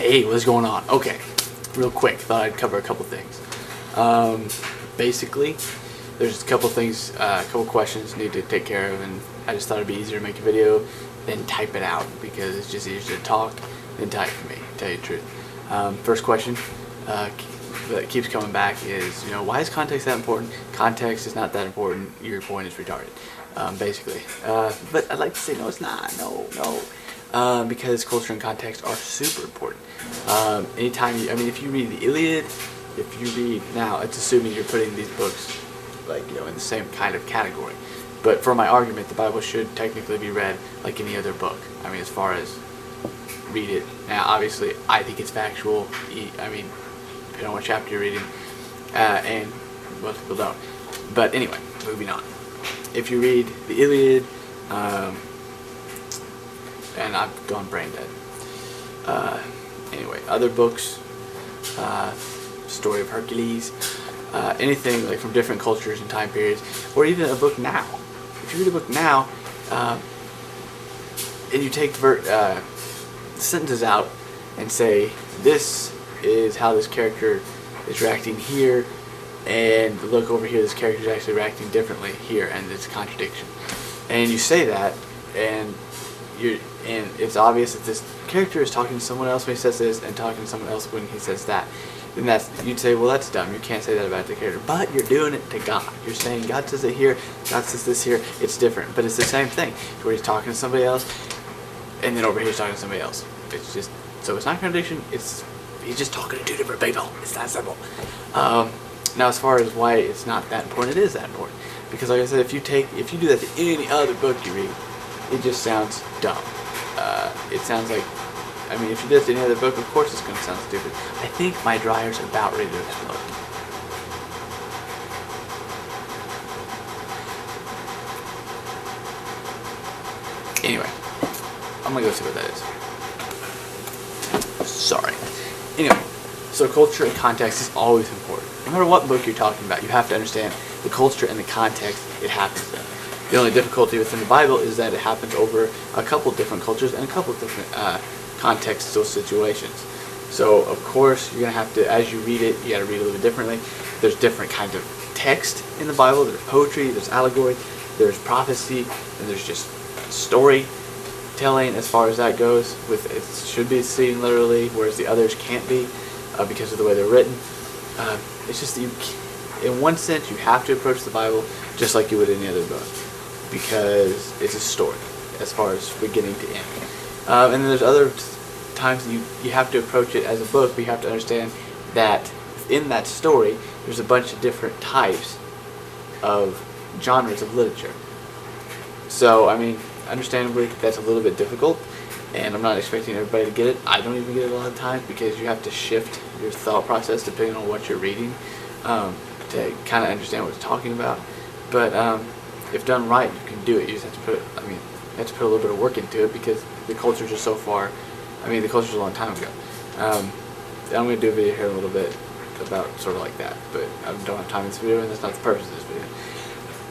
Hey, what's going on? Okay, real quick, thought I'd cover a couple things. Basically, there's a couple things, a couple questions need to take care of, and I just thought it'd be easier to make a video than type it out, because it's just easier to talk than type for me, to tell you the truth. First question that keeps coming back is, why is context that important? Context is not that important. Your point is retarded, basically. But I'd like to say, no, it's not. No. Because culture and context are super important. Anytime if you read the Iliad, if you read, now it's assuming you're putting these books in the same kind of category. But for my argument, the Bible should technically be read like any other book. As far as read it. Now, obviously, I think it's factual. Depending on what chapter you're reading, and most people don't. But anyway, moving on. If you read the Iliad, and I've gone brain dead. Anyway, other books, Story of Hercules, anything from different cultures and time periods, or even a book now. If you read a book now, and you take sentences out and say, this is how this character is reacting here, and look over here, this character is actually reacting differently here, and it's a contradiction. And you say that, and it's obvious that this character is talking to someone else when he says this, and talking to someone else when he says that. Then you'd say, well, that's dumb. You can't say that about the character. But you're doing it to God. You're saying God says it here, God says this here. It's different, but it's the same thing. Where he's talking to somebody else, and then over here he's talking to somebody else. It's just, so it's not a contradiction. He's just talking to two different people. It's that simple. Now, as far as why it's not that important, it is that important. Because like I said, if you do that to any other book you read, it just sounds dumb. It sounds like, if you do this to any other book, of course it's going to sound stupid. I think my dryer's about ready to explode. Anyway, I'm going to go see what that is. Sorry. Anyway, so culture and context is always important. No matter what book you're talking about, you have to understand the culture and the context it happens in. The only difficulty within the Bible is that it happens over a couple different cultures and a couple different contextual situations. So, of course, you're going to have to, as you read it, you got to read it a little bit differently. There's different kinds of text in the Bible. There's poetry, there's allegory, there's prophecy, and there's just storytelling as far as that goes. It should be seen literally, whereas the others can't be because of the way they're written. It's just that in one sense, you have to approach the Bible just like you would any other book, because it's a story as far as beginning to end. And then there's other times that you have to approach it as a book, but you have to understand that in that story, there's a bunch of different types of genres of literature. So, understandably, that's a little bit difficult, and I'm not expecting everybody to get it. I don't even get it a lot of times, because you have to shift your thought process depending on what you're reading to kind of understand what it's talking about. But if done right, you can do it. You just have to put a little bit of work into it, because the culture's just so far. The culture's a long time ago. I'm going to do a video here in a little bit about sort of like that, but I don't have time in this video, and that's not the purpose of this video.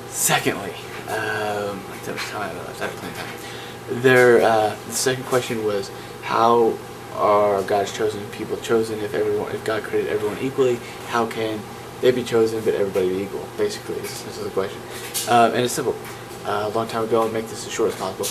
Secondly, how much time I left? I have plenty of time. The second question was, how are God's chosen people chosen? If God created everyone equally, how can they be chosen but everybody be equal? Basically, this is the question. And it's simple. A long time ago, I'll make this as short as possible.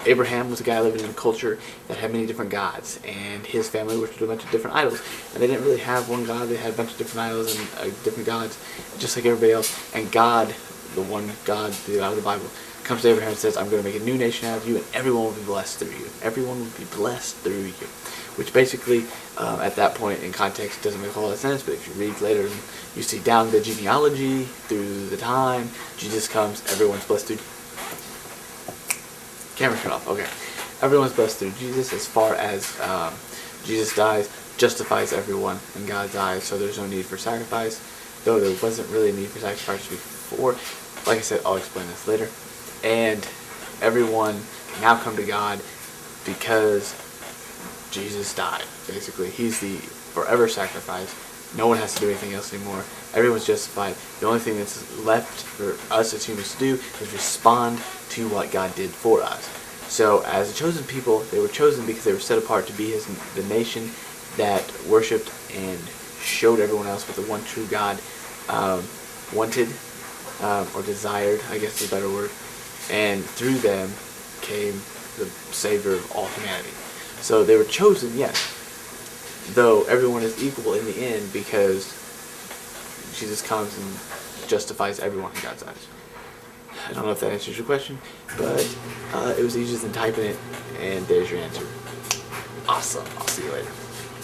Abraham was a guy living in a culture that had many different gods, and his family worshiped a bunch of different idols. And they didn't really have one God; they had a bunch of different idols and different gods, just like everybody else. And God, the one God, the God of the Bible, comes to Abraham and says, "I'm going to make a new nation out of you, and everyone will be blessed through you. Everyone will be blessed through you." Which basically, at that point in context, doesn't make a whole lot of sense. But if you read later, you see down the genealogy through the time Jesus comes, everyone's blessed through. Camera shut off. Okay, everyone's blessed through Jesus, as far as Jesus dies, justifies everyone in God's eyes. So there's no need for sacrifice, though there wasn't really a need for sacrifice before. Like I said, I'll explain this later. And everyone can now come to God because Jesus died. Basically, he's the forever sacrifice. No one has to do anything else anymore. Everyone's justified. The only thing that's left for us as humans to do is respond to what God did for us. So as a chosen people, they were chosen because they were set apart to be the nation that worshipped and showed everyone else what the one true God wanted or desired, I guess is a better word. And through them came the Savior of all humanity. So they were chosen, yes, though everyone is equal in the end because Jesus comes and justifies everyone in God's eyes. I don't know if that answers your question, but it was easier than typing it, and there's your answer. Awesome. I'll see you later.